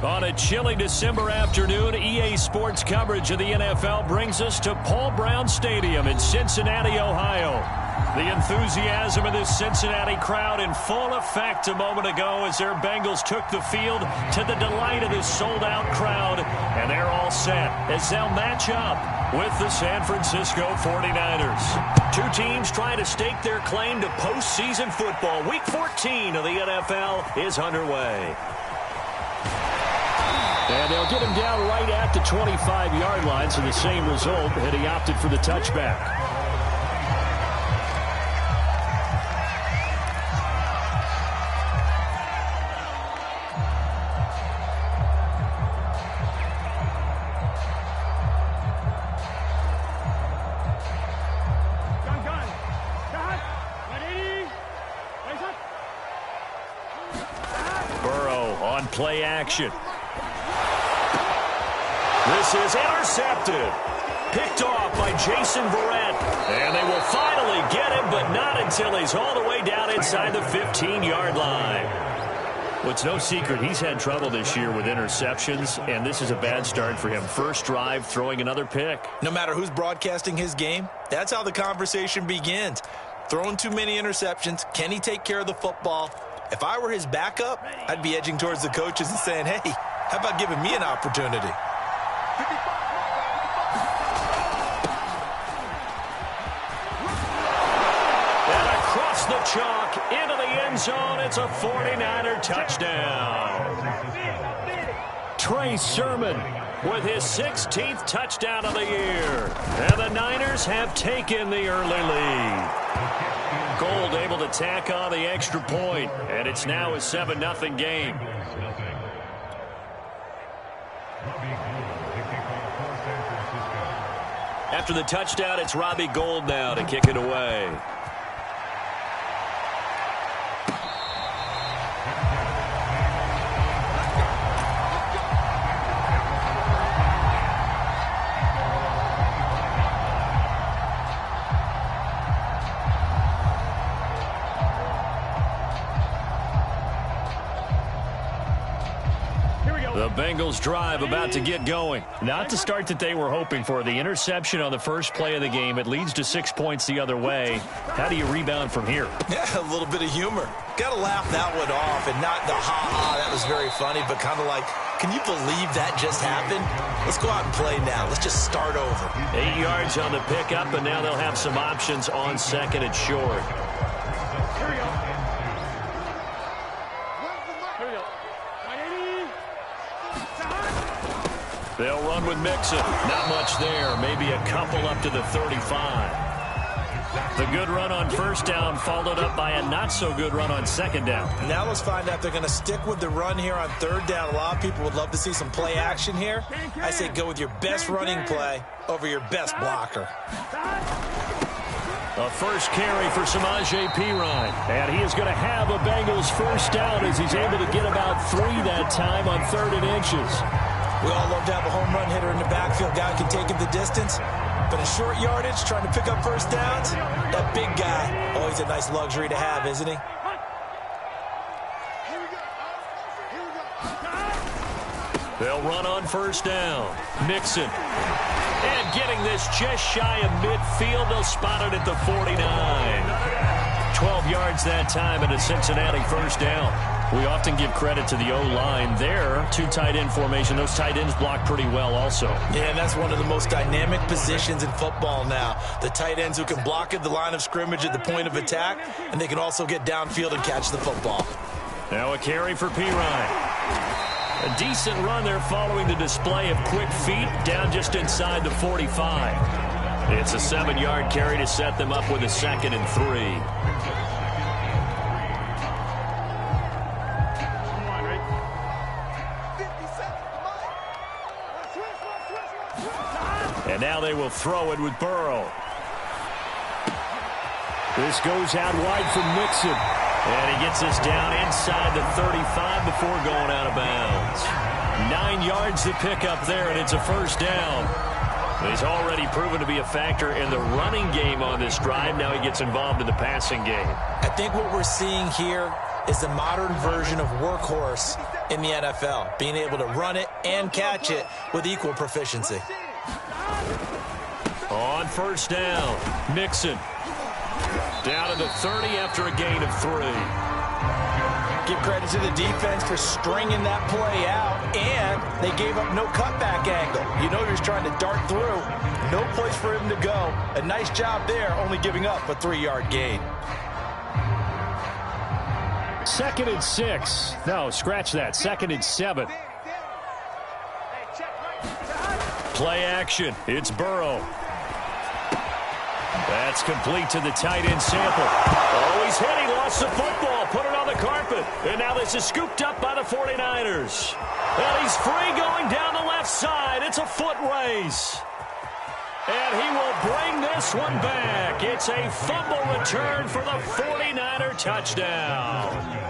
On a chilly December afternoon, EA Sports coverage of the NFL brings us to Paul Brown Stadium in Cincinnati, Ohio. The enthusiasm of this Cincinnati crowd in full effect a moment ago as their Bengals took the field to the delight of this sold-out crowd. And they're all set as they'll match up with the San Francisco 49ers. Two teams trying to stake their claim to postseason football. Week 14 of the NFL is underway. And they'll get him down right at the 25-yard line, so the same result, and he opted for the touchback. Burrow on play action. This is intercepted. Picked off by Jason Verrett. And they will finally get him, but not until he's all the way down inside the 15-yard line. Well, it's no secret he's had trouble this year with interceptions, and this is a bad start for him. First drive, throwing another pick. No matter who's broadcasting his game, that's how the conversation begins. Throwing too many interceptions. Can he take care of the football? If I were his backup, I'd be edging towards the coaches and saying, hey, how about giving me an opportunity? And across the chalk into the end zone, it's a 49er touchdown. Trey Sermon with his 16th touchdown of the year. And the Niners have taken the early lead. Gold able to tack on the extra point, and it's now a 7-0 game. After the touchdown, it's Robbie Gould now to kick it away. The Bengals drive about to get going. Not the start that they were hoping for. The interception on the first play of the game. It leads to 6 points the other way. How do you rebound from here? Yeah, a little bit of humor. Got to laugh that one off, and not the ha-ha, that was very funny, but kind of like, can you believe that just happened? Let's go out and play now. Let's just start over. 8 yards on the pickup, and now they'll have some options on second and short. Here we go. They'll run with Mixon. Not much there. Maybe a couple up to the 35. The good run on first down followed up by a not-so-good run on second down. Now let's find out if they're going to stick with the run here on third down. A lot of people would love to see some play action here. I say go with your best running play over your best blocker. A first carry for Samaje Perine. And he is going to have a Bengals first down as he's able to get about 3 that time on 3rd and inches. We all love to have a home run hitter in the backfield. Guy can take it the distance. But in short yardage, trying to pick up first downs, that big guy, always a nice luxury to have, isn't he? They'll run on first down. Mixon. And getting this just shy of midfield. They'll spot it at the 49. 12 yards that time and a Cincinnati first down. We often give credit to the O-line there. 2 tight end formation. Those tight ends block pretty well also. Yeah, and that's one of the most dynamic positions in football now. The tight ends who can block at the line of scrimmage at the point of attack, and they can also get downfield and catch the football. Now a carry for Perine. A decent run there following the display of quick feet down just inside the 45. It's a 7-yard carry to set them up with a 2nd and 3. And now they will throw it with Burrow. This goes out wide from Mixon. And he gets this down inside the 35 before going out of bounds. 9 yards to pick up there, and it's a first down. He's already proven to be a factor in the running game on this drive. Now he gets involved in the passing game. I think what we're seeing here is the modern version of workhorse in the NFL, being able to run it and catch it with equal proficiency. On first down, Mixon. Down to the 30 after a gain of 3. Give credit to the defense for stringing that play out, and they gave up no cutback angle. You know he was trying to dart through. No place for him to go. A nice job there, only giving up a 3-yard gain. 2nd and 6. No, scratch that. 2nd and 7. Play action. It's Burrow. That's complete to the tight end Sample. Oh, he's hit. He lost the football. Put it on the carpet. And now this is scooped up by the 49ers. And he's free going down the left side. It's a foot race. And he will bring this one back. It's a fumble return for the 49er touchdown.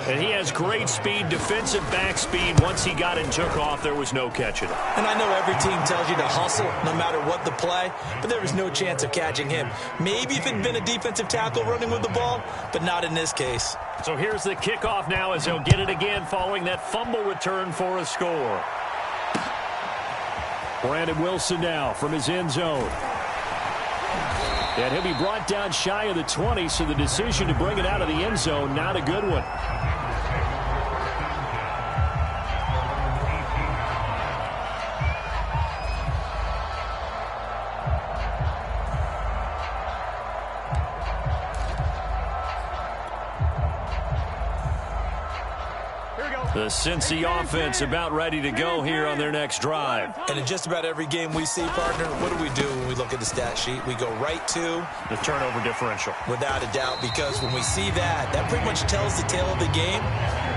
And he has great speed, defensive back speed. Once he got it and took off, there was no catching it. And I know every team tells you to hustle no matter what the play, but there was no chance of catching him. Maybe if it had been a defensive tackle running with the ball, but not in this case. So here's the kickoff now as he'll get it again following that fumble return for a score. Brandon Wilson now from his end zone. And he'll be brought down shy of the 20, so the decision to bring it out of the end zone, not a good one. The Cincy offense about ready to go here on their next drive. And in just about every game we see, partner, what do we do when we look at the stat sheet? We go right to the turnover differential. Without a doubt, because when we see that, that pretty much tells the tale of the game.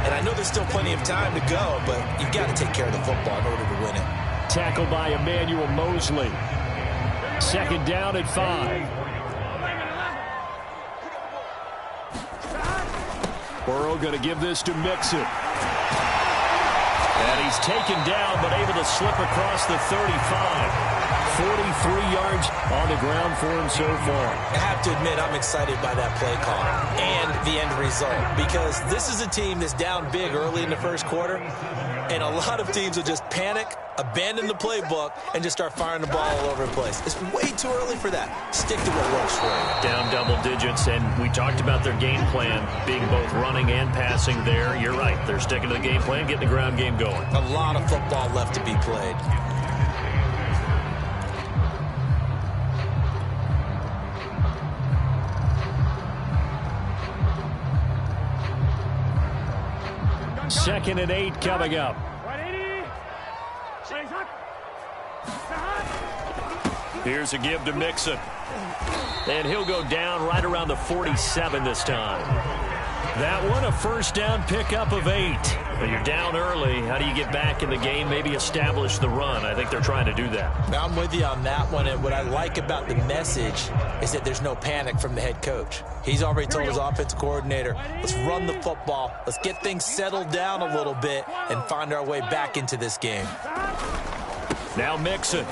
And I know there's still plenty of time to go, but you've got to take care of the football in order to win it. Tackled by Emmanuel Mosley. 2nd down at 5. Burrow going to give this to Mixon. And he's taken down, but able to slip across the 35. 43 yards on the ground for him so far. I have to admit, I'm excited by that play call and the end result, because this is a team that's down big early in the first quarter, and a lot of teams will just panic, abandon the playbook, and just start firing the ball all over the place. It's way too early for that. Stick to what works for you. Down double digits, and we talked about their game plan being both running and passing there. You're right. They're sticking to the game plan, getting the ground game going. A lot of football left to be played. Second and 8 coming up. Here's a give to Mixon. And he'll go down right around the 47 this time. That one, a first down pickup of 8. But you're down early. How do you get back in the game? Maybe establish the run. I think they're trying to do that. I'm with you on that one. And what I like about the message is that there's no panic from the head coach. He's already told his offensive coordinator, let's run the football. Let's get things settled down a little bit and find our way back into this game. Now Mixon.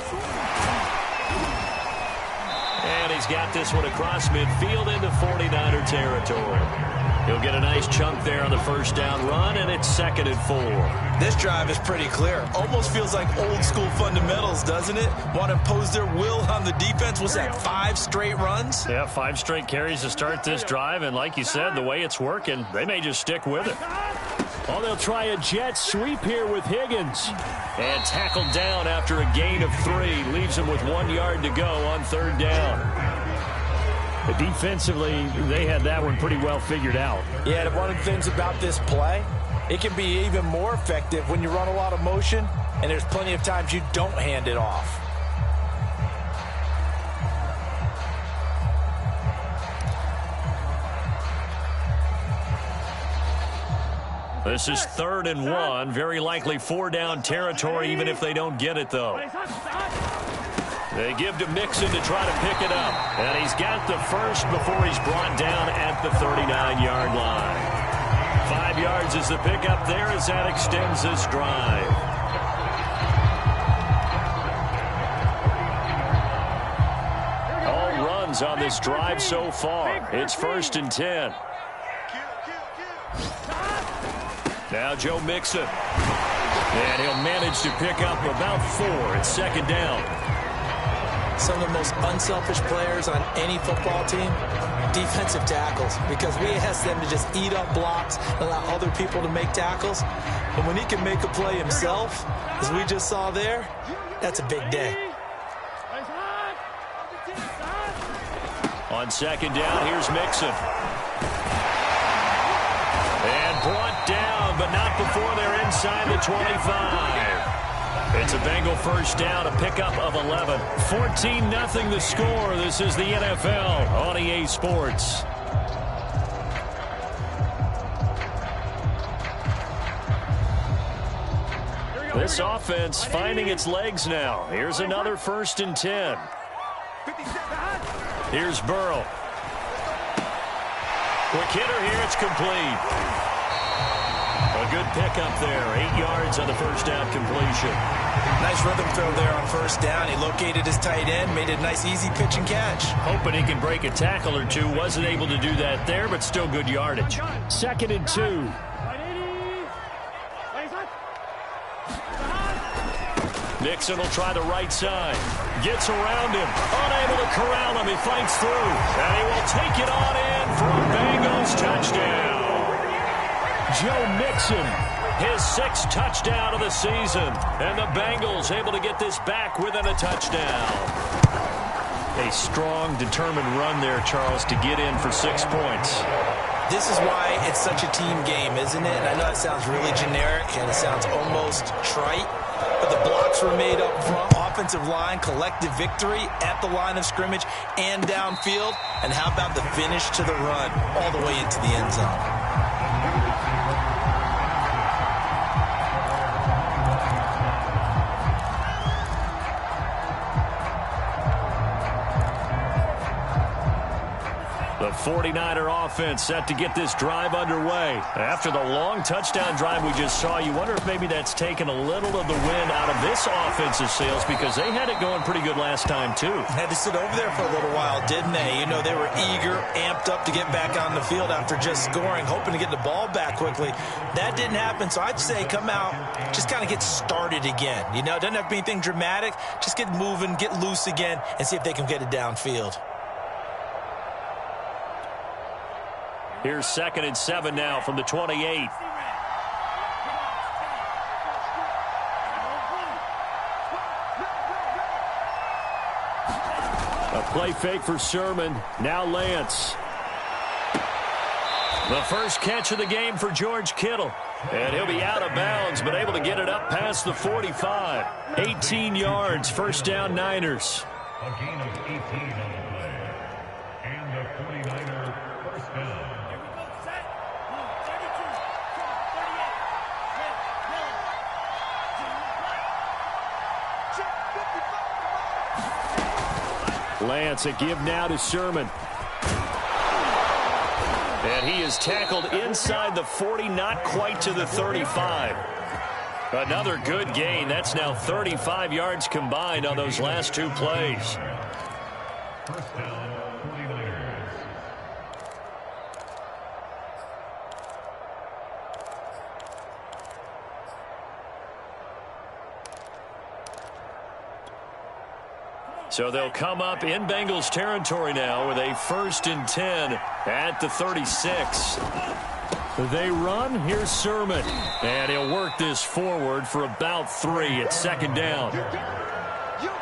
And he's got this one across midfield into 49er territory. He'll get a nice chunk there on the first down run, and it's 2nd and 4. This drive is pretty clear. Almost feels like old school fundamentals, doesn't it? Want to impose their will on the defense. Was that 5 straight runs? Yeah, 5 straight carries to start this drive, and like you said, the way it's working, they may just stick with it. Oh, they'll try a jet sweep here with Higgins. And tackled down after a gain of 3. Leaves him with 1 yard to go on 3rd down. But defensively, they had that one pretty well figured out. Yeah, and one of the things about this play, it can be even more effective when you run a lot of motion, and there's plenty of times you don't hand it off. This is 3rd and 1. Very likely 4-down territory, even if they don't get it, though. They give to Mixon to try to pick it up. And he's got the first before he's brought down at the 39-yard line. 5 yards is the pickup there as that extends this drive. All runs on this drive so far. It's 1st and 10. Now Joe Mixon. And he'll manage to pick up about 4 at second down. Some of the most unselfish players on any football team, defensive tackles, because we ask them to just eat up blocks, allow other people to make tackles. But when he can make a play himself, as we just saw there, that's a big day. On second down, here's Mixon. And brought down, but not before they're inside the 25. It's a Bengal first down, a pickup of 11. 14-0 the score. This is the NFL on EA Sports. This offense finding its legs now. Here's another 1st and 10. Here's Burrow. Quick hitter here, it's complete. A good pickup there, 8 yards on the first down completion. Nice rhythm throw there on first down. He located his tight end, made it a nice easy pitch and catch. Hoping he can break a tackle or two. Wasn't able to do that there, but still good yardage. 2nd and 2. Mixon will try the right side. Gets around him. Unable to corral him. He fights through. And he will take it on in for a Bengals touchdown. Joe Mixon, his 6th touchdown of the season. And the Bengals able to get this back within a touchdown. A strong, determined run there, Charles, to get in for 6 points. This is why it's such a team game, isn't it? And I know it sounds really generic and it sounds almost trite, but the blocks were made up front, offensive line, collective victory at the line of scrimmage and downfield. And how about the finish to the run all the way into the end zone? The 49er offense set to get this drive underway. After the long touchdown drive we just saw, you wonder if maybe that's taken a little of the wind out of this offensive sails, because they had it going pretty good last time too. Had to sit over there for a little while, didn't they? You know, they were eager, amped up to get back on the field after just scoring, hoping to get the ball back quickly. That didn't happen, so I'd say come out, just kind of get started again. You know, it doesn't have to be anything dramatic. Just get moving, get loose again, and see if they can get it downfield. Here's 2nd and 7 now from the 28. A play fake for Sermon. Now Lance. The first catch of the game for George Kittle. And he'll be out of bounds, but able to get it up past the 45. 18 yards, first down Niners. A gain of 18 on the play. And the 49er first down. Lance, a give now to Sermon. And he is tackled inside the 40, not quite to the 35. Another good gain. That's now 35 yards combined on those last 2 plays. First down, 49ers. So they'll come up in Bengals territory now with a 1st and 10 at the 36. They run. Here's Sermon. And he'll work this forward for about 3 at second down.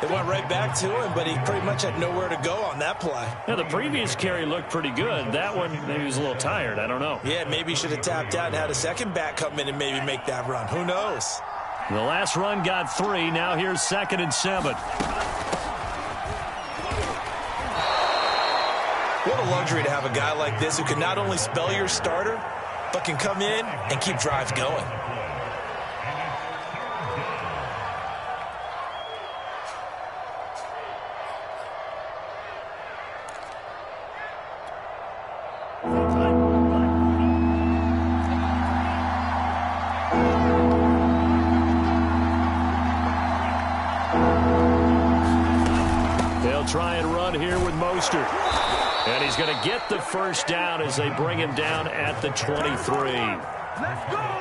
It went right back to him, but he pretty much had nowhere to go on that play. Now, the previous carry looked pretty good. That one, maybe he was a little tired. I don't know. Yeah, maybe he should have tapped out and had a second back come in and maybe make that run. Who knows? The last run got 3. Now here's 2nd and 7. What a luxury to have a guy like this who can not only spell your starter, but can come in and keep drives going. They'll try and run here with Mostert. And he's going to get the first down as they bring him down at the 23.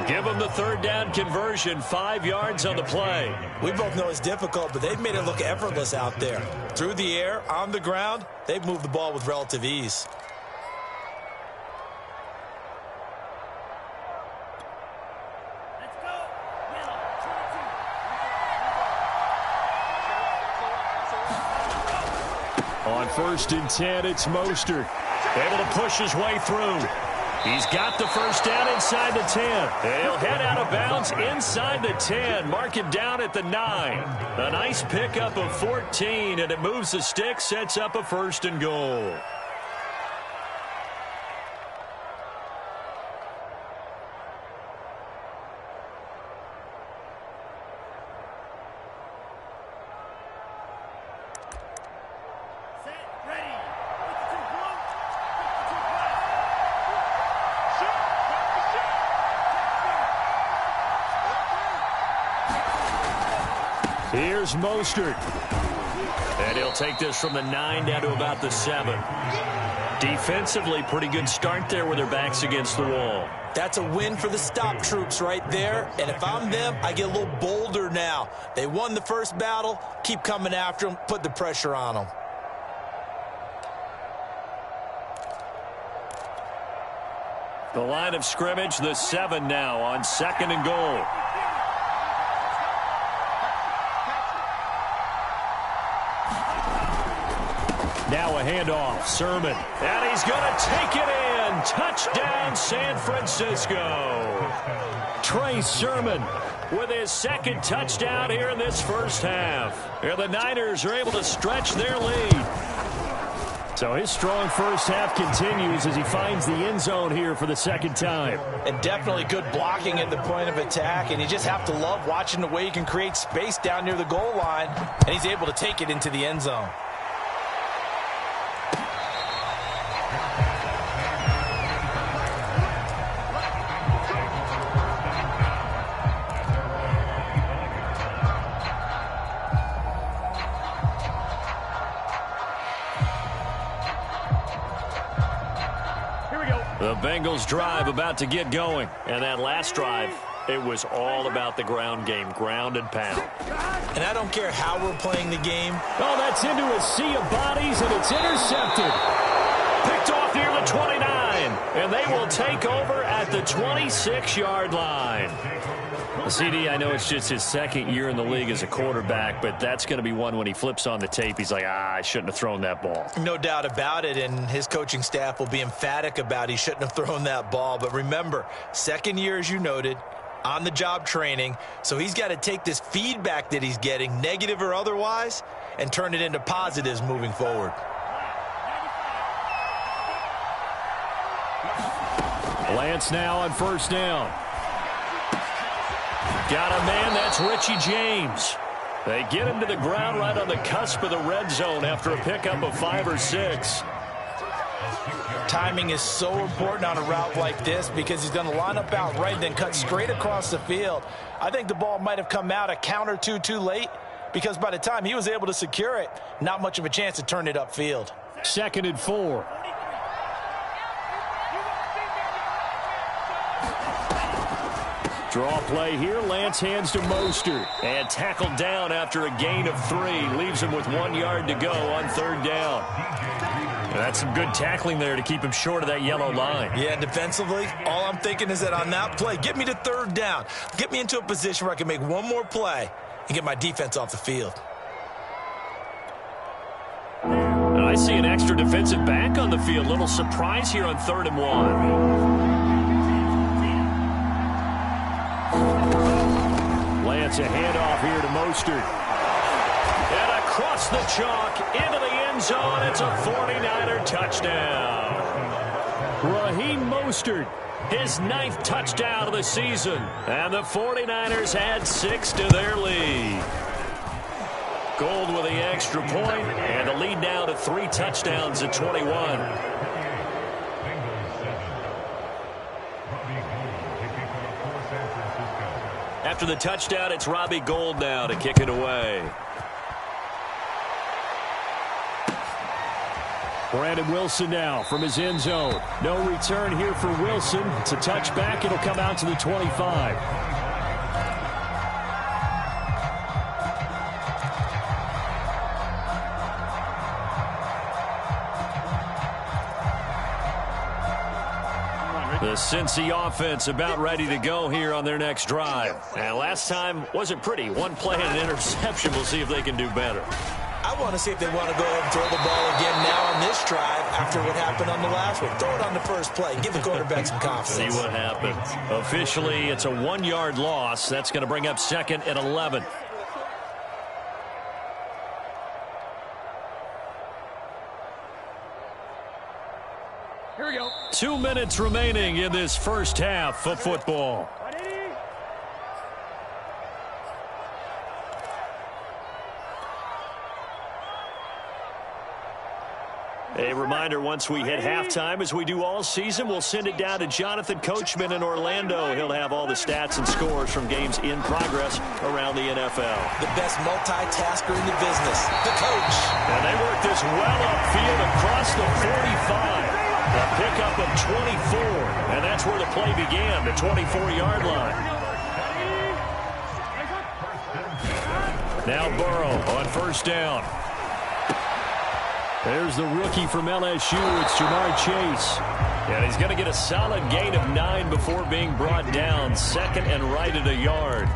Give them the third down conversion, 5 yards on the play. We both know it's difficult, but they've made it look effortless out there. Through the air, on the ground, they've moved the ball with relative ease. On 1st and 10, it's Mostert. Able to push his way through. He's got the first down inside the 10. He'll head out of bounds inside the 10. Mark him down at the 9. A nice pickup of 14, and it moves the stick, sets up a 1st and goal. Here's Mostert. And he'll take this from the 9 down to about the 7. Defensively, pretty good start there with their backs against the wall. That's a win for the stop troops right there. And if I'm them, I get a little bolder now. They won the first battle. Keep coming after them. Put the pressure on them. The line of scrimmage, the 7 now on 2nd and goal. Now a handoff, Sermon. And he's going to take it in. Touchdown, San Francisco. Trey Sermon with his 2nd touchdown here in this first half. And the Niners are able to stretch their lead. So his strong first half continues as he finds the end zone here for the 2nd time. And definitely good blocking at the point of attack. And you just have to love watching the way he can create space down near the goal line. And he's able to take it into the end zone. The Bengals drive about to get going. And that last drive, it was all about the ground game, ground and pound. And I don't care how we're playing the game. Oh, that's into a sea of bodies, and it's intercepted. Picked off near the 29, and they will take over at the 26-yard line. CD, I know it's just his 2nd year in the league as a quarterback, but that's going to be one when he flips on the tape. He's like, I shouldn't have thrown that ball. No doubt about it, and his coaching staff will be emphatic about he shouldn't have thrown that ball. But remember, 2nd year, as you noted, on-the-job training, so he's got to take this feedback that he's getting, negative or otherwise, and turn it into positives moving forward. Lance now on 1st down. Got a man, that's Richie James. They get him to the ground right on the cusp of the red zone after a pickup of 5 or 6. Timing is so important on a route like this because he's going to line up out right and then cut straight across the field. I think the ball might have come out a count or two too late because by the time he was able to secure it, not much of a chance to turn it upfield. 2nd and 4. Draw play here. Lance hands to Mostert. And tackled down after a gain of 3. Leaves him with 1 yard to go on 3rd down. And that's some good tackling there to keep him short of that yellow line. Yeah, defensively, all I'm thinking is that on that play, get me to 3rd down. Get me into a position where I can make one more play and get my defense off the field. And I see an extra defensive back on the field. Little surprise here on 3rd and 1. Lance a handoff here to Mostert. And across the chalk into the end zone. It's a 49er touchdown. Raheem Mostert, his 9th touchdown of the season. And the 49ers add 6 to their lead. Gold with the extra point, and the lead now to 3 touchdowns at 21. After the touchdown, it's Robbie Gould now to kick it away. Brandon Wilson now from his end zone. No return here for Wilson. It's a touchback. It'll come out to the 25. The Cincy offense about ready to go here on their next drive. And last time wasn't pretty. One play and an interception. We'll see if they can do better. I want to see if they want to go ahead and throw the ball again now on this drive after what happened on the last one. Throw it on the first play. Give the quarterback some confidence. See what happens. Officially, it's a 1-yard loss. That's going to bring up 2nd and 11. Here we go. 2 minutes remaining in this first half of football. A reminder, once we hit halftime, as we do all season, we'll send it down to Jonathan Coachman in Orlando. He'll have all the stats and scores from games in progress around the NFL. The best multitasker in the business, the coach. And they work this well upfield across the 45. A pickup of 24, and that's where the play began, the 24-yard line. Now Burrow on first down. There's the rookie from LSU. It's Jamar Chase. And he's going to get a solid gain of 9 before being brought down. 2nd and right at a yard.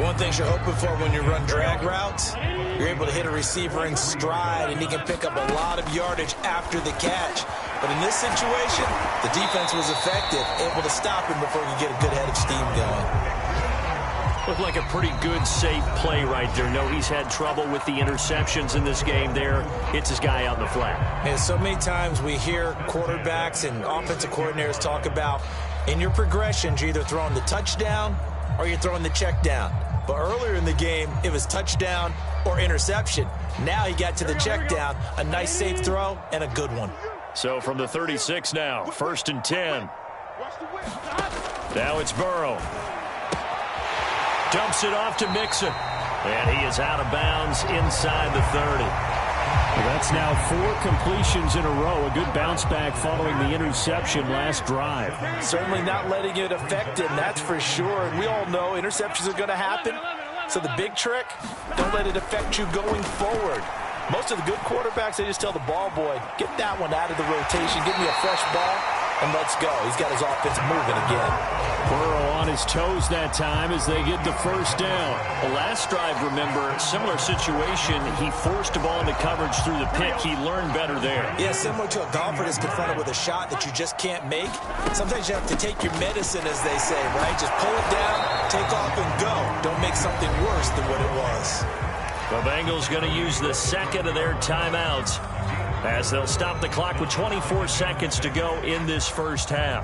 One thing you're hoping for when you run drag routes, you're able to hit a receiver in stride, and he can pick up a lot of yardage after the catch. But in this situation, the defense was effective, able to stop him before he could get a good head of steam going. Looked like a pretty good, safe play right there. No, he's had trouble with the interceptions in this game there. Hits his guy out in the flat. And so many times we hear quarterbacks and offensive coordinators talk about in your progressions, you're either throwing the touchdown or you're throwing the check down. But earlier in the game, it was touchdown or interception. Now he got to the check down, a nice safe throw and a good one. So from the 36 now, 1st and 10. Now it's Burrow. Dumps it off to Mixon. And he is out of bounds inside the 30. Well, that's now 4 completions in a row. A good bounce back following the interception last drive. Certainly not letting it affect him, that's for sure. And we all know interceptions are going to happen. So the big trick, don't let it affect you going forward. Most of the good quarterbacks, they just tell the ball boy, get that one out of the rotation, give me a fresh ball, and let's go. He's got his offense moving again. Burrow on his toes that time as they get the first down. The last drive, remember, similar situation. He forced a ball into coverage through the pick. He learned better there. Yeah, similar to a golfer that's confronted with a shot that you just can't make. Sometimes you have to take your medicine, as they say, right? Just pull it down, take off, and go. Don't make something worse than what it was. The Bengals going to use the 2nd of their timeouts as they'll stop the clock with 24 seconds to go in this first half.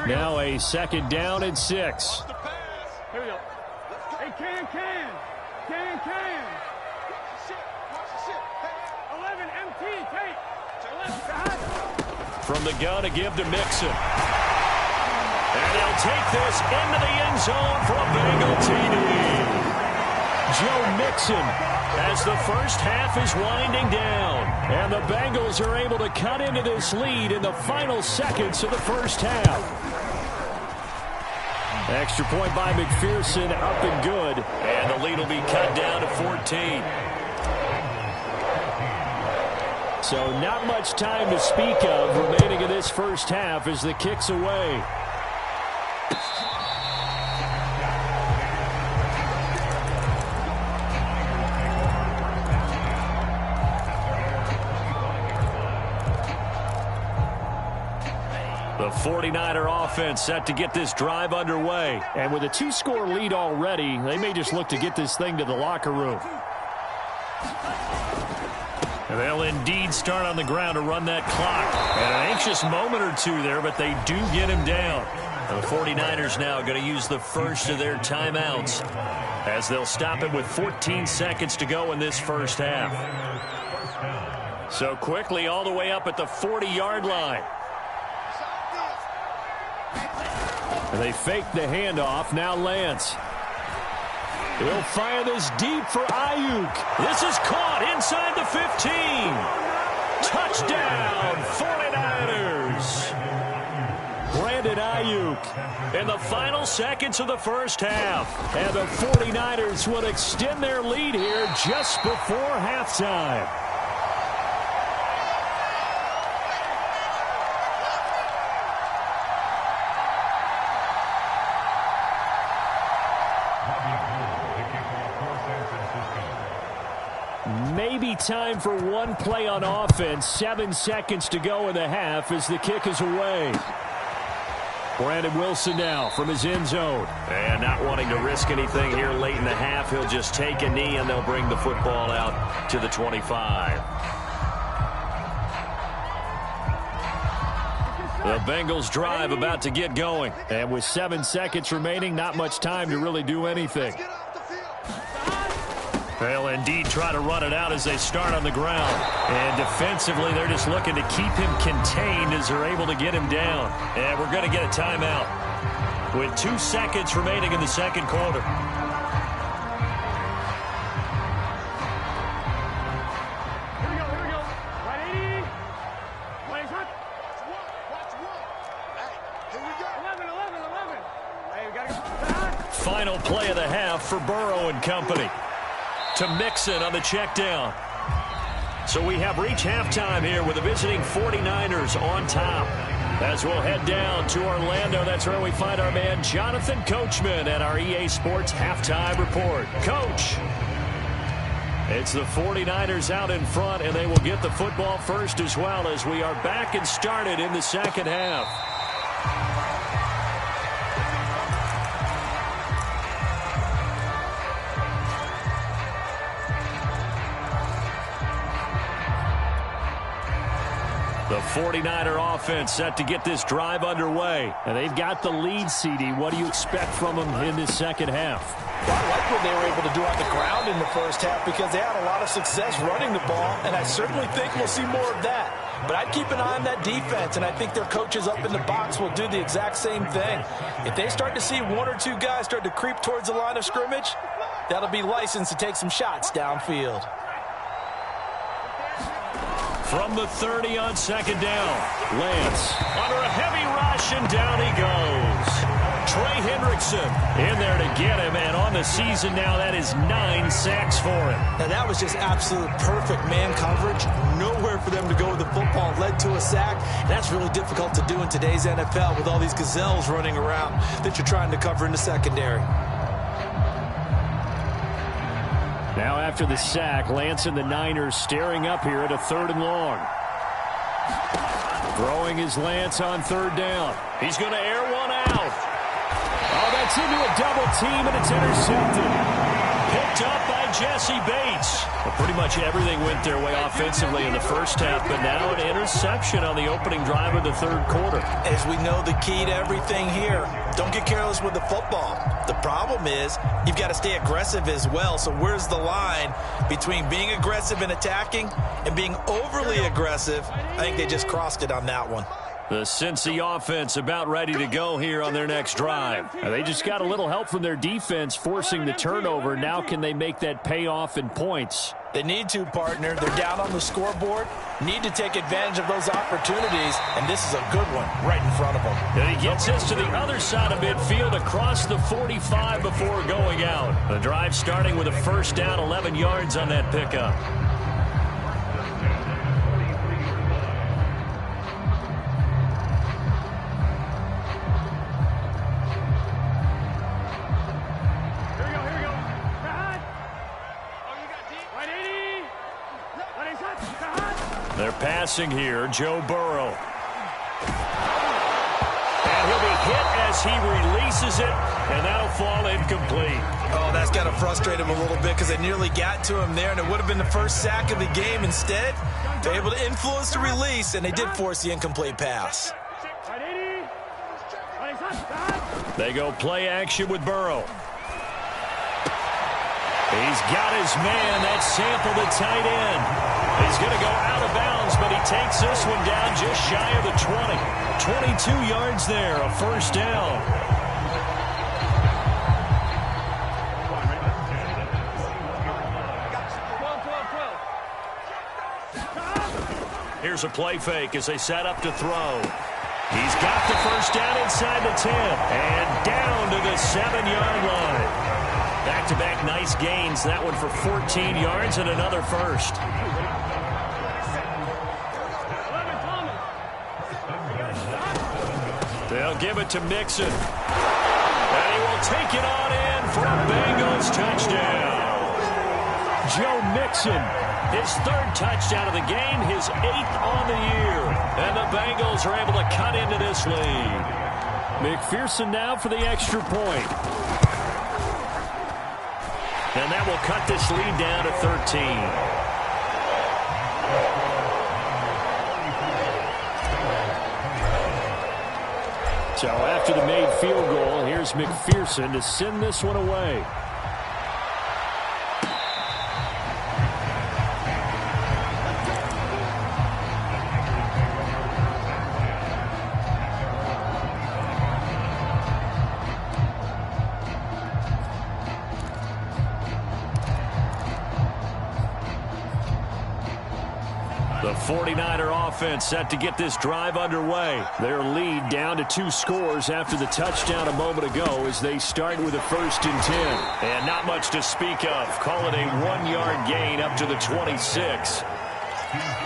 Now a 2nd down and 6. Here we go. Hey, Can. 11 MT, take. From the gun to give to Mixon. And they'll take this into the end zone for a Bengal TD. Joe Mixon as the first half is winding down. And the Bengals are able to cut into this lead in the final seconds of the first half. Extra point by McPherson, up and good. And the lead will be cut down to 14. So not much time to speak of remaining in this first half as the kick's away. The 49er offense set to get this drive underway. And with a 2-score lead already, they may just look to get this thing to the locker room. And they'll indeed start on the ground to run that clock. And an anxious moment or two there, but they do get him down. And the 49ers now going to use the first of their timeouts as they'll stop it with 14 seconds to go in this first half. So quickly all the way up at the 40-yard line. And they fake the handoff. Now Lance. He'll fire this deep for Ayuk. This is caught inside the 15. Touchdown, 49ers. Brandon Ayuk in the final seconds of the first half. And the 49ers will extend their lead here just before halftime. Maybe time for one play on offense. 7 seconds to go in the half as the kick is away. Brandon Wilson now from his end zone. And not wanting to risk anything here late in the half, he'll just take a knee and they'll bring the football out to the 25. The Bengals drive about to get going. And with 7 seconds remaining, not much time to really do anything. They'll indeed try to run it out as they start on the ground. And defensively, they're just looking to keep him contained as they're able to get him down. And we're going to get a timeout with 2 seconds remaining in the second quarter. Here we go. 180. 20 shot. Watch one. Hey, here we go. 11. Hey, we got to go. Final play of the half for Burrow and company. To Mixon on the check down. So we have reached halftime here with the visiting 49ers on top. As we'll head down to Orlando, that's where we find our man Jonathan Coachman at our EA Sports Halftime Report. Coach, it's the 49ers out in front, and they will get the football first as well as we are back and started in the second half. The 49er offense set to get this drive underway. And they've got the lead, CD. What do you expect from them in this second half? Well, I like what they were able to do on the ground in the first half because they had a lot of success running the ball, and I certainly think we'll see more of that. But I'd keep an eye on that defense, and I think their coaches up in the box will do the exact same thing. If they start to see 1 or 2 guys start to creep towards the line of scrimmage, that'll be licensed to take some shots downfield. From the 30 on second down, Lance under a heavy rush, and down he goes. Trey Hendrickson in there to get him, and on the season now, that is 9 sacks for him. Now, that was just absolute perfect man coverage. Nowhere for them to go with the football. Led to a sack. That's really difficult to do in today's NFL with all these gazelles running around that you're trying to cover in the secondary. Now after the sack, Lance and the Niners staring up here at a 3rd and long. Throwing is Lance on 3rd down. He's going to air one out. Oh, that's into a double team, and it's intercepted. Picked up by Jesse Bates. Well, pretty much everything went their way offensively in the first half, but now an interception on the opening drive of the 3rd quarter. As we know, the key to everything here, don't get careless with the football. The problem is you've got to stay aggressive as well. So where's the line between being aggressive and attacking and being overly aggressive? I think they just crossed it on that one. The Cincy offense about ready to go here on their next drive. They just got a little help from their defense forcing the turnover. Now can they make that pay off in points? They need to, partner. They're down on the scoreboard. Need to take advantage of those opportunities, and this is a good one right in front of them. And he gets us to the other side of midfield across the 45 before going out. The drive starting with a 1st down, 11 yards on that pickup. They're passing here, Joe Burrow. And he'll be hit as he releases it, and that'll fall incomplete. Oh, that's got to frustrate him a little bit because they nearly got to him there, and it would have been the first sack of the game. Instead, they're able to influence the release, and they did force the incomplete pass. They go play action with Burrow. He's got his man. That's Sample, the tight end. He's going to go out of bounds, but he takes this one down just shy of the 20. 22 yards there, a 1st down. Here's a play fake as they set up to throw. He's got the first down inside the 10 and down to the 7-yard line. Back-to-back nice gains. That one for 14 yards and another first. They'll give it to Mixon. And he will take it on in for a Bengals touchdown. Joe Mixon, his third touchdown of the game, his 8th on the year. And the Bengals are able to cut into this lead. McPherson now for the extra point. And that will cut this lead down to 13. So after the made field goal, here's McPherson to send this one away. The 49er offense set to get this drive underway. Their lead down to 2 scores after the touchdown a moment ago as they start with a 1st and 10. And not much to speak of. Call it a 1-yard gain up to the 26.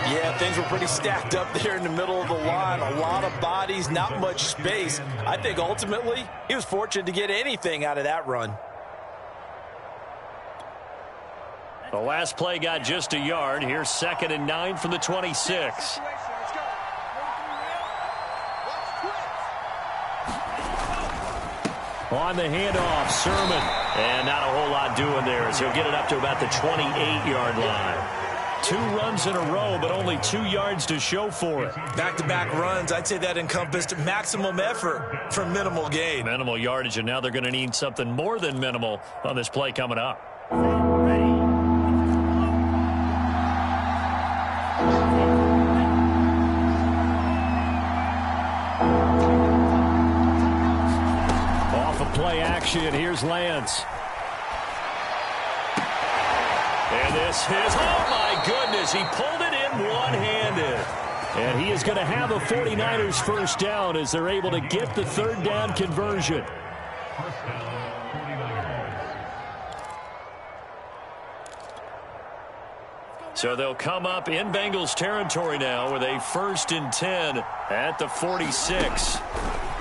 Yeah, things were pretty stacked up there in the middle of the line. A lot of bodies, not much space. I think ultimately he was fortunate to get anything out of that run. The last play got just a yard. Here's 2nd and 9 from the 26. On the handoff, Sermon. And not a whole lot doing there as he'll get it up to about the 28-yard line. 2 runs in a row, but only 2 yards to show for it. Back-to-back runs, I'd say that encompassed maximum effort for minimal gain. Minimal yardage, and now they're going to need something more than minimal on this play coming up. Play action. Here's Lance. And this is, oh my goodness, he pulled it in one-handed. And he is going to have a 49ers first down as they're able to get the 3rd down conversion. So they'll come up in Bengals territory now with a 1st and 10 at the 46.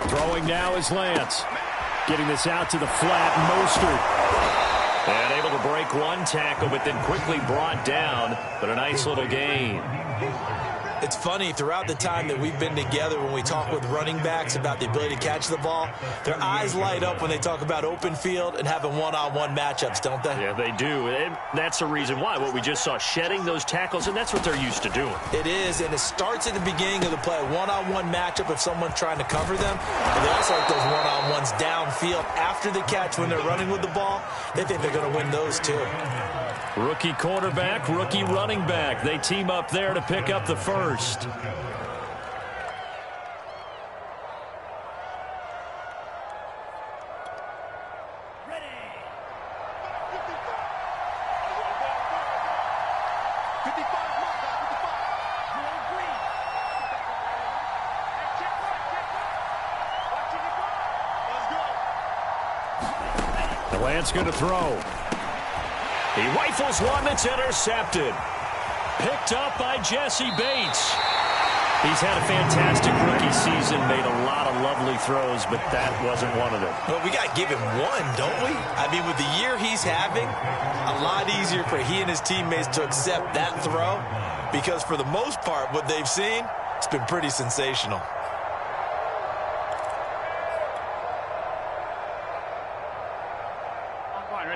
Throwing now is Lance. Getting this out to the flat, Mostert. And able to break one tackle, but then quickly brought down. But a nice little gain. It's funny, throughout the time that we've been together, when we talk with running backs about the ability to catch the ball, their eyes light up when they talk about open field and having one-on-one matchups, don't they? Yeah, they do. And that's the reason why. What we just saw, shedding those tackles, and that's what they're used to doing. It is, and it starts at the beginning of the play. One-on-one matchup if someone's trying to cover them. And they also like those one-on-ones downfield after the catch when they're running with the ball. They think they're going to win those too. Rookie quarterback, rookie running back. They team up there to pick up the first. Lance going to throw. He rifles one that's intercepted. Picked up by Jesse Bates. He's had a fantastic rookie season, made a lot of lovely throws, but that wasn't one of them. Well, we got to give him one, don't we? I mean, with the year he's having, a lot easier for he and his teammates to accept that throw because for the most part, what they've seen, it's been pretty sensational.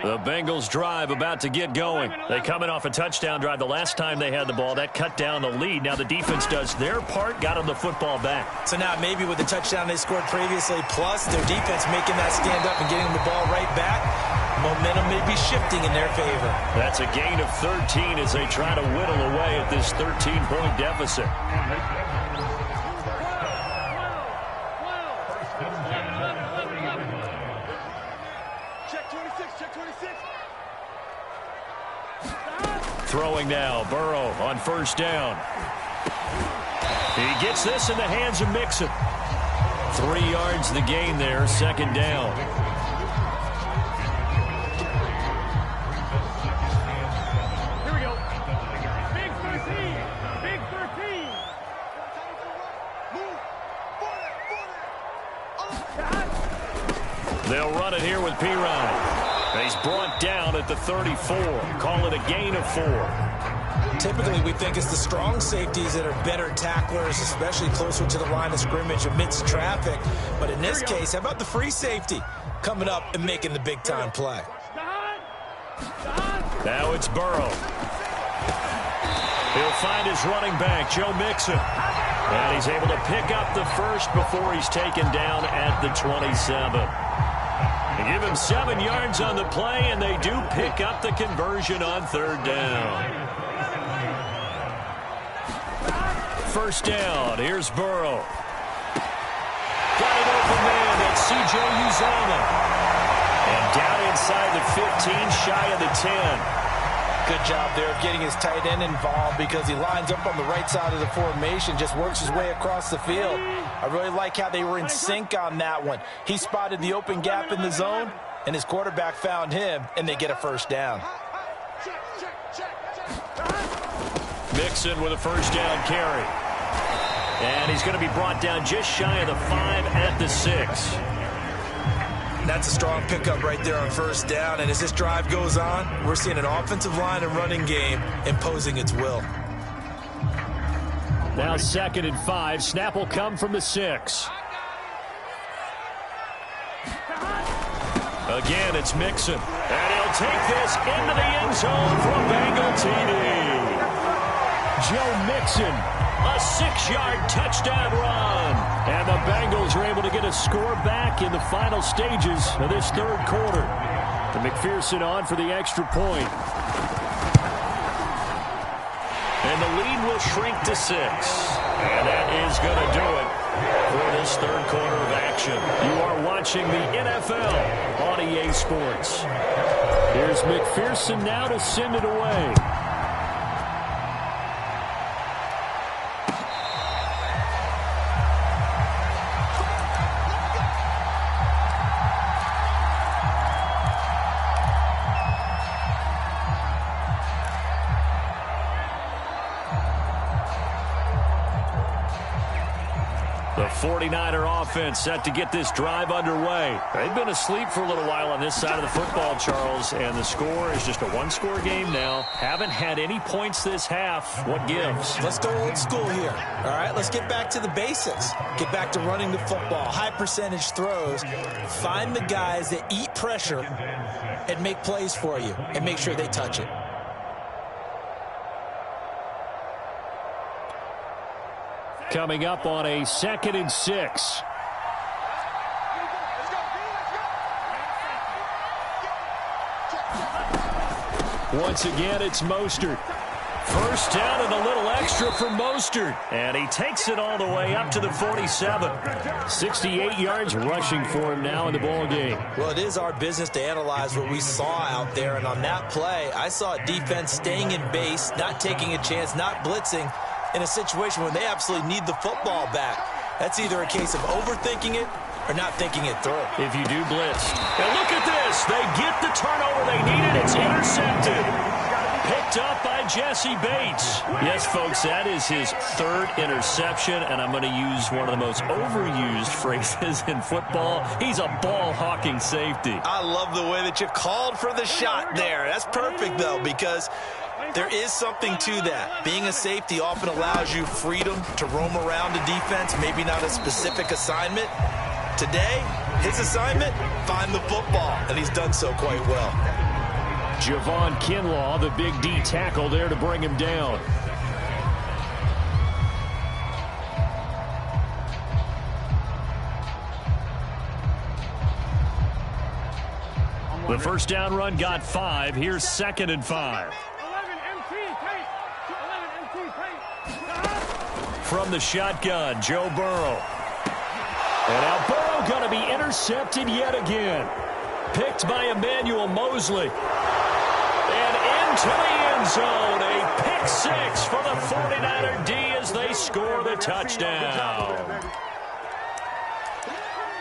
The Bengals drive about to get going. They coming off a touchdown drive the last time they had the ball. That cut down the lead. Now the defense does their part, got them the football back. So now maybe with the touchdown they scored previously, plus their defense making that stand up and getting them the ball right back, momentum may be shifting in their favor. That's a gain of 13 as they try to whittle away at this 13-point deficit. Throwing now, Burrow on first down. He gets this in the hands of Mixon. 3 yards the gain there, second down. Here we go. Big 13. Big 13. They'll run it here with Pirine. He's brought down at the 34. Call it a gain of 4. Typically, we think it's the strong safeties that are better tacklers, especially closer to the line of scrimmage amidst traffic. But in this case, how about the free safety coming up and making the big-time play? Now it's Burrow. He'll find his running back, Joe Mixon. And he's able to pick up the first before he's taken down at the 27. They give him 7 yards on the play, and they do pick up the conversion on third down. First down, here's Burrow. Got an open man, that's C.J. Uzomah. And down inside the 15, shy of the 10. Good job there of getting his tight end involved because he lines up on the right side of the formation, just works his way across the field. I really like how they were in sync on that one. He spotted the open gap in the zone, and his quarterback found him, and they get a first down. Mixon with a first down carry. And he's going to be brought down just shy of the 5 at the 6. That's a strong pickup right there on first down. And as this drive goes on, we're seeing an offensive line and running game imposing its will. Now 2nd and 5. Snap will come from the 6. Again, it's Mixon. And he'll take this into the end zone for a Bengal TD. Joe Mixon, a 6-yard touchdown run. And the Bengals are able to get a score back in the final stages of this third quarter. And McPherson on for the extra point. And the lead will shrink to 6. And that is going to do it for this third quarter of action. You are watching the NFL on EA Sports. Here's McPherson now to send it away. The 49er offense set to get this drive underway. They've been asleep for a little while on this side of the football, Charles, and the score is just a one-score game now. Haven't had any points this half. What gives? Let's go old school here. All right, let's get back to the basics. Get back to running the football, high percentage throws. Find the guys that eat pressure and make plays for you and make sure they touch it. Coming up on a 2nd and 6. Once again, it's Mostert. First down and a little extra for Mostert. And he takes it all the way up to the 47. 68 yards rushing for him now in the ball game. Well, it is our business to analyze what we saw out there. And on that play, I saw a defense staying in base, not taking a chance, not blitzing, in a situation where they absolutely need the football back. That's either a case of overthinking it or not thinking it through. If you do blitz. And look at this. They get the turnover they needed. It's intercepted. Picked up by Jesse Bates. Yes, folks, that is his 3rd interception, and I'm going to use one of the most overused phrases in football. He's a ball-hawking safety. I love the way that you called for the shot there. That's perfect, though, because there is something to that. Being a safety often allows you freedom to roam around a defense, maybe not a specific assignment. Today, his assignment, find the football, and he's done so quite well. Javon Kinlaw, the big D tackle there to bring him down. The first down run got 5. Here's 2nd and 5. From the shotgun, Joe Burrow. And now Burrow going to be intercepted yet again. Picked by Emmanuel Mosley. And into the end zone. A pick six for the 49er D as they score the touchdown.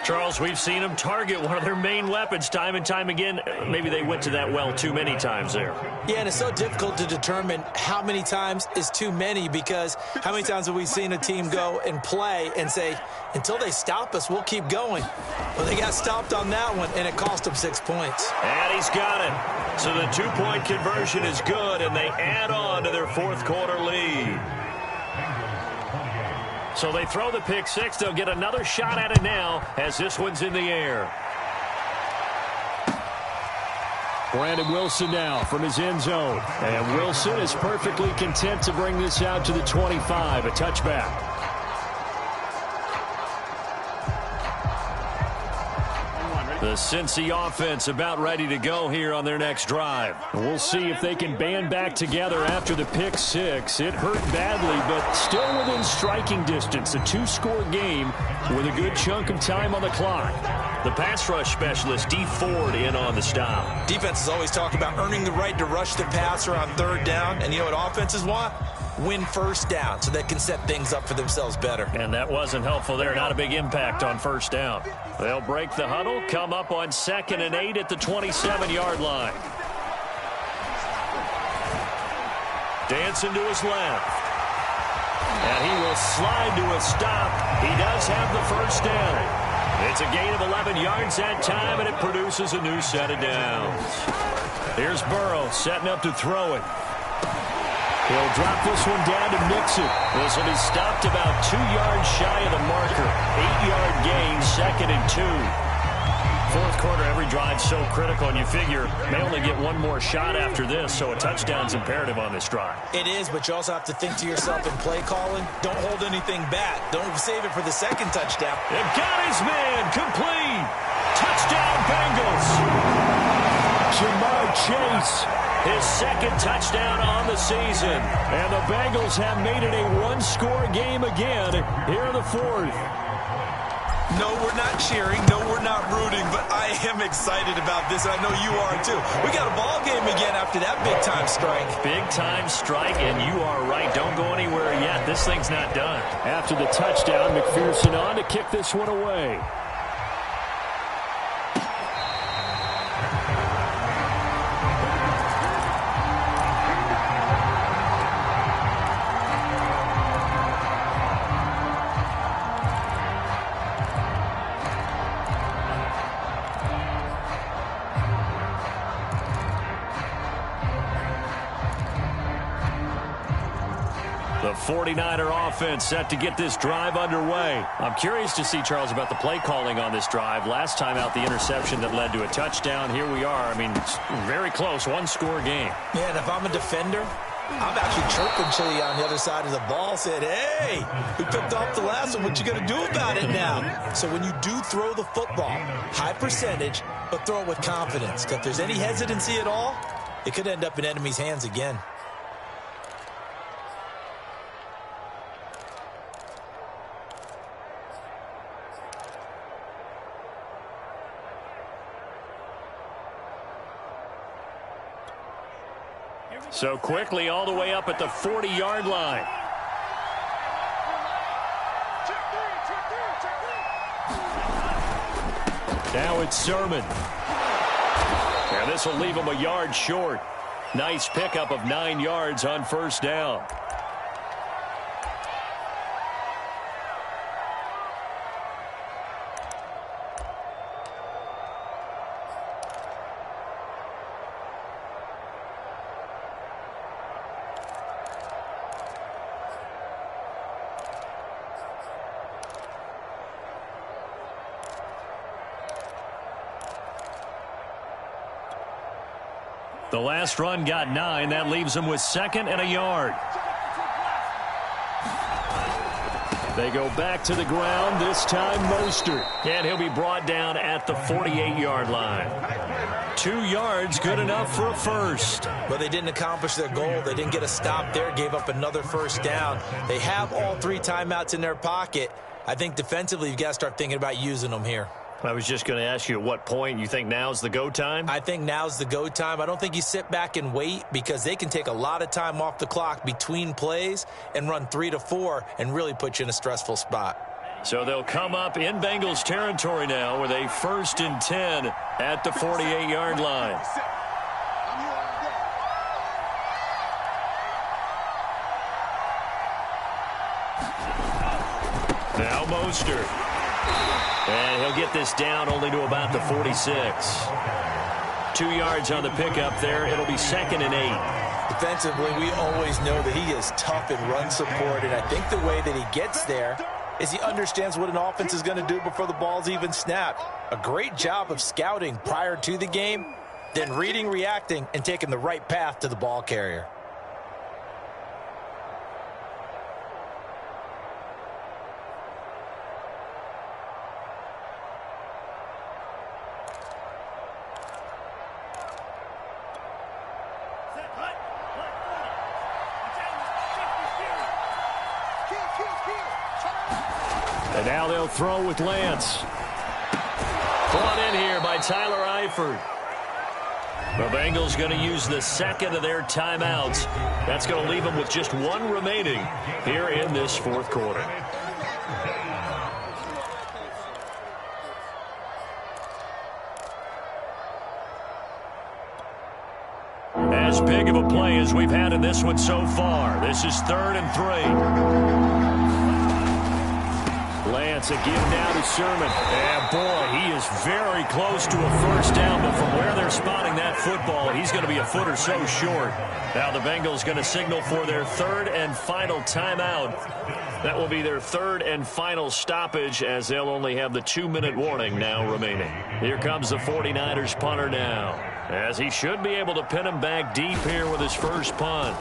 Charles, we've seen them target one of their main weapons time and time again. Maybe they went to that well too many times there. Yeah, and it's so difficult to determine how many times is too many, because how many times have we seen a team go and play and say, until they stop us, we'll keep going. Well, they got stopped on that one, and it cost them 6 points. And he's got it. So the two-point conversion is good, and they add on to their fourth quarter lead. So they throw the pick six. They'll get another shot at it now as this one's in the air. Brandon Wilson now from his end zone. And Wilson is perfectly content to bring this out to the 25, a touchback. The Cincy offense about ready to go here on their next drive. We'll see if they can band back together after the pick six. It hurt badly, but still within striking distance. A two-score game with a good chunk of time on the clock. The pass rush specialist, D. Ford, in on the stop. Defenses always talk about earning the right to rush the passer on third down. And you know what offenses want? Win first down so they can set things up for themselves better. And that wasn't helpful there. Not a big impact on first down. They'll break the huddle, come up on 2nd and 8 at the 27-yard line. Dancing to his left. And he will slide to a stop. He does have the first down. It's a gain of 11 yards that time, and it produces a new set of downs. Here's Burrow setting up to throw it. He'll drop this one down to Mixon. This will be stopped about 2 yards shy of the marker. 8-yard gain, 2nd and 2. Fourth quarter, every drive so critical, and you figure may only get one more shot after this, so a touchdown's imperative on this drive. It is, but you also have to think to yourself in play calling, don't hold anything back. Don't save it for the second touchdown. They've got his man, complete. Touchdown, Bengals. Jamar Chase. His second touchdown on the season. And the Bengals have made it a one-score game again here in the fourth. No, we're not cheering. No, we're not rooting. But I am excited about this. I know you are, too. We got a ball game again after that big-time strike. Big-time strike, and you are right. Don't go anywhere yet. This thing's not done. After the touchdown, McPherson on to kick this one away. The 49er offense set to get this drive underway. I'm curious to see, Charles, about the play calling on this drive. Last time out, the interception that led to a touchdown. Here we are. I mean, it's very close, one-score game. Yeah, and if I'm a defender, I'm actually chirping Chili on the other side of the ball, said, hey, we picked off the last one. What you going to do about it now? So when you do throw the football, high percentage, but throw it with confidence. Because if there's any hesitancy at all, it could end up in enemy's hands again. So quickly all the way up at the 40-yard line. Now it's Sermon. And this will leave him a yard short. Nice pickup of 9 yards on first down. The last run got 9. That leaves them with 2nd and a yard. They go back to the ground, this time Mostert. And he'll be brought down at the 48-yard line. 2 yards, good enough for a first. But they didn't accomplish their goal. They didn't get a stop there, gave up another first down. They have all 3 timeouts in their pocket. I think defensively, you've got to start thinking about using them here. I was just going to ask you at what point you think now's the go time? I think now's the go time. I don't think you sit back and wait because they can take a lot of time off the clock between plays and run 3 to 4 and really put you in a stressful spot. So they'll come up in Bengals territory now with a 1st and 10 at the 48-yard line. Now Mostert. And he'll get this down only to about the 46. 2 yards on the pickup there. It'll be 2nd and 8. Defensively, we always know that he is tough in run support, and I think the way that he gets there is he understands what an offense is going to do before the ball's even snapped. A great job of scouting prior to the game, then reading, reacting, and taking the right path to the ball carrier. And now they'll throw with Lance. Brought in here by Tyler Eifert. The Bengals going to use the 2nd of their timeouts. That's going to leave them with just 1 remaining here in this 4th quarter. As big of a play as we've had in this one so far. This is 3rd and 3. Lance a give now to Sherman. And boy, he is very close to a 1st down, but from where they're spotting that football, he's going to be a foot or so short. Now the Bengals going to signal for their 3rd and final timeout. That will be their 3rd and final stoppage as they'll only have the 2-minute warning now remaining. Here comes the 49ers punter now, as he should be able to pin him back deep here with his first punt.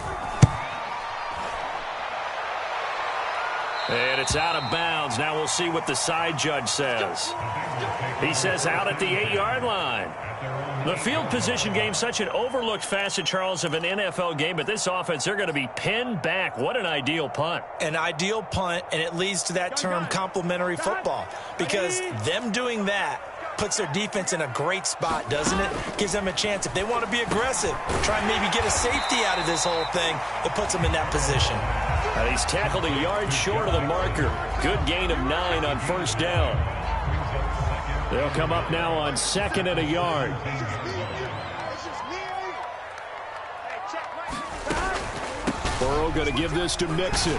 And it's out of bounds. Now we'll see what the side judge says. He says out at the 8-yard line. The field position game, such an overlooked facet, Charles, of an NFL game, but this offense, they're going to be pinned back. What an ideal punt. An ideal punt, and it leads to that term complementary football, because them doing that puts their defense in a great spot, doesn't it? Gives them a chance. If they want to be aggressive, try and maybe get a safety out of this whole thing, it puts them in that position. And he's tackled a yard short of the marker. Good gain of 9 on 1st down. They'll come up now on 2nd and a yard. Burrow going to give this to Mixon.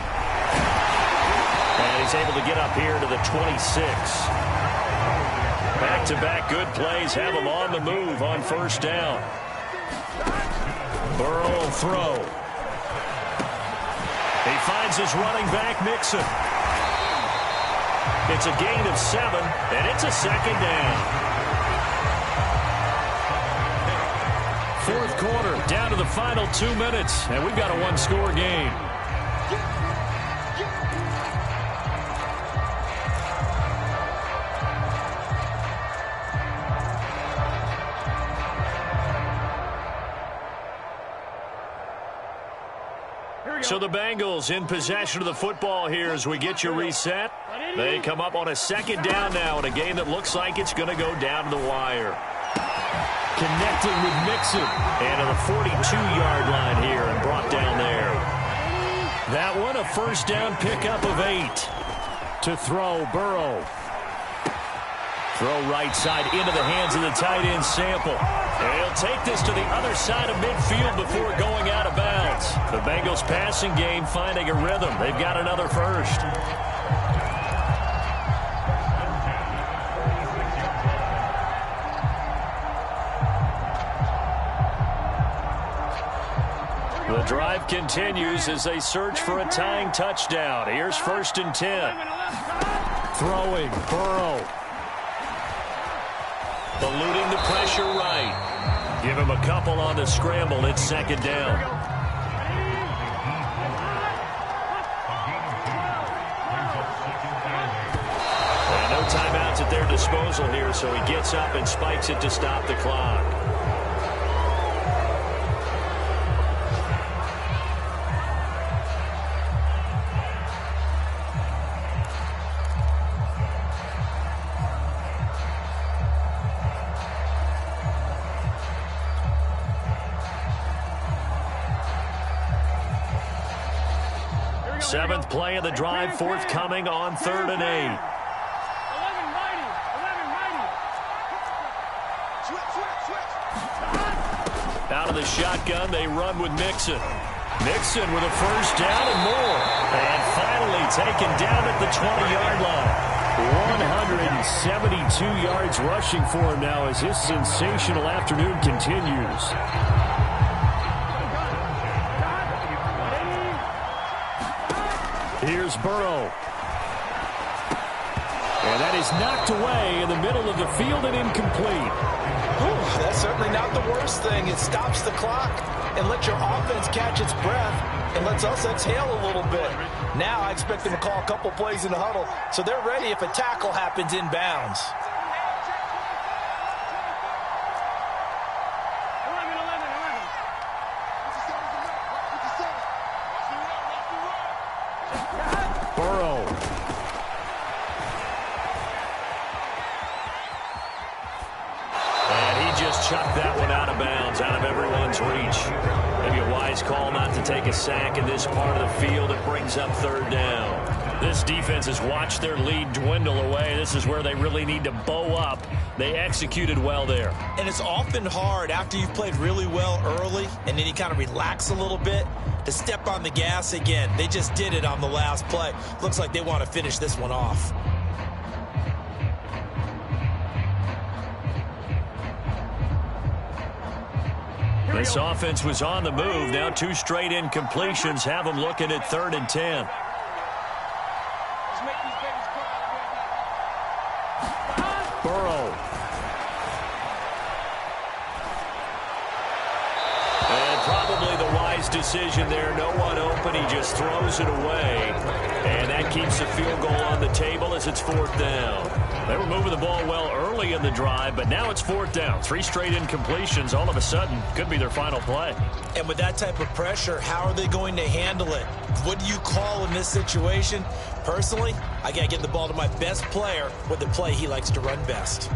And he's able to get up here to the 26. Back-to-back good plays have him on the move on 1st down. Burrow will throw. He finds his running back, Mixon. It's a gain of 7, and it's a 2nd down. 4th quarter, down to the final 2 minutes, and we've got a 1-score game. So the Bengals in possession of the football here as we get you reset. They come up on a 2nd down now in a game that looks like it's going to go down to the wire. Connecting with Mixon. And to the 42-yard line here and brought down there. That one a 1st down pickup of 8. To throw, Burrow. Throw right side into the hands of the tight end, Sample. And he'll take this to the other side of midfield before going out of bounds. The Bengals passing game finding a rhythm. They've got another 1st. The drive continues as they search for a tying touchdown. Here's 1st and 10. Throwing, Burrow. Eluding the pressure right. Give him a couple on the scramble. It's 2nd down. And no timeouts at their disposal here, so he gets up and spikes it to stop the clock. Seventh play of the drive forthcoming on 3rd and 8. Out of the shotgun, they run with Mixon. Mixon with a first down and more. And finally taken down at the 20-yard line. 172 yards rushing for him now as his sensational afternoon continues. Here's Burrow. And that is knocked away in the middle of the field and incomplete. That's certainly not the worst thing. It stops the clock and lets your offense catch its breath and lets us exhale a little bit. Now I expect them to call a couple plays in the huddle so they're ready if a tackle happens inbounds. Burrow. And he just chucked that one out of bounds, out of everyone's reach. Maybe a wise call not to take a sack in this part of the field. It brings up 3rd down. This defense has watched their lead dwindle away. This is where they really need to bow up. They executed well there. And it's often hard after you've played really well early and then you kind of relax a little bit to step on the gas again. They just did it on the last play. Looks like they want to finish this one off. This offense was on the move. Now 2 straight incompletions have them looking at 3rd and 10. Burrow. And probably the wise decision there. No one open. He just throws it away. And that keeps the field goal on the table as it's 4th down. They were moving the ball well early in the drive, but now it's 4th down. 3 straight incompletions all of a sudden could be their final play. And with that type of pressure, how are they going to handle it? What do you call in this situation? Personally, I got to get the ball to my best player with the play he likes to run best.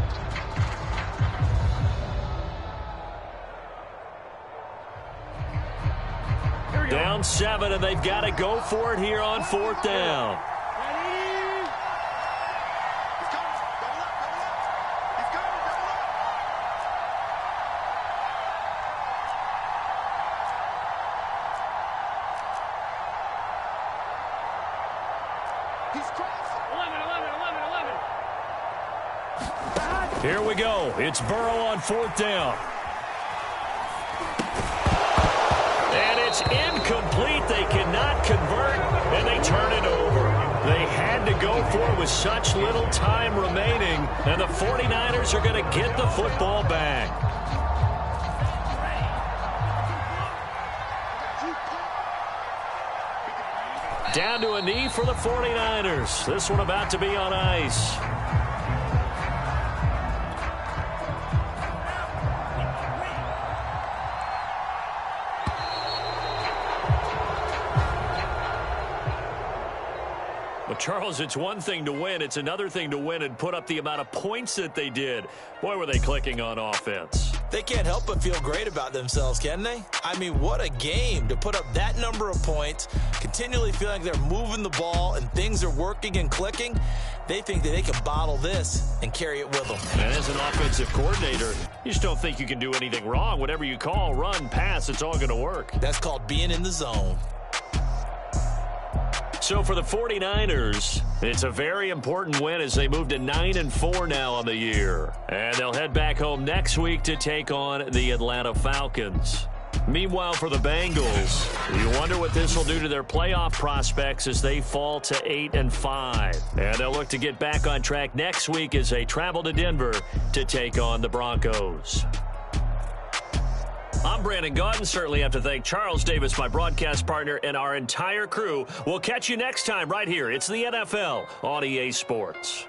Down 7, and they've got to go for it here on 4th down. Here we go. It's Burrow on 4th down. And it's incomplete. They cannot convert, and they turn it over. They had to go for it with such little time remaining, and the 49ers are going to get the football back. Down to a knee for the 49ers. This one about to be on ice. Charles, it's one thing to win. It's another thing to win and put up the amount of points that they did. Boy, were they clicking on offense. They can't help but feel great about themselves, can they? I mean, what a game to put up that number of points, continually feeling like they're moving the ball and things are working and clicking. They think that they can bottle this and carry it with them. And as an offensive coordinator, you just don't think you can do anything wrong. Whatever you call, run, pass, it's all going to work. That's called being in the zone. So for the 49ers, it's a very important win as they move to 9-4 now on the year. And they'll head back home next week to take on the Atlanta Falcons. Meanwhile, for the Bengals, you wonder what this will do to their playoff prospects as they fall to 8-5. And they'll look to get back on track next week as they travel to Denver to take on the Broncos. I'm Brandon Gaudin. Certainly have to thank Charles Davis, my broadcast partner, and our entire crew. We'll catch you next time right here. It's the NFL on EA Sports.